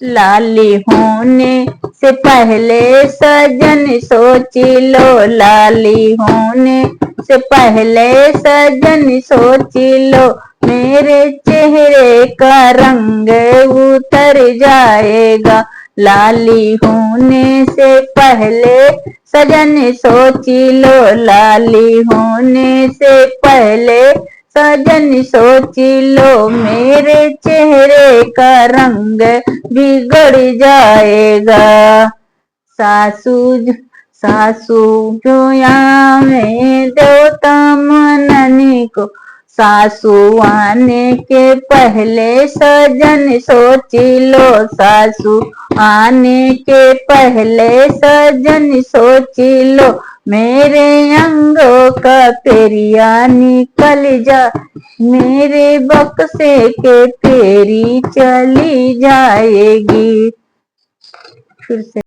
लाली होने से पहले सजन सोच लो, लाली होने से पहले सजन सोच लो, मेरे चेहरे का रंग उतर जाएगा। लाली होने से पहले सजन सोच लो, लाली होने से पहले सजन सोच लो, मेरे चेहरे का रंग बिगड़ जाएगा। सासू सासू जोया में देवता मननी को, सासू आने के पहले सजन सोच लो, सासू आने के पहले सजन सोच लो, मेरे अंगों का पेरिया निकल जा, मेरे बक्से के पेरी चली जाएगी। फिर से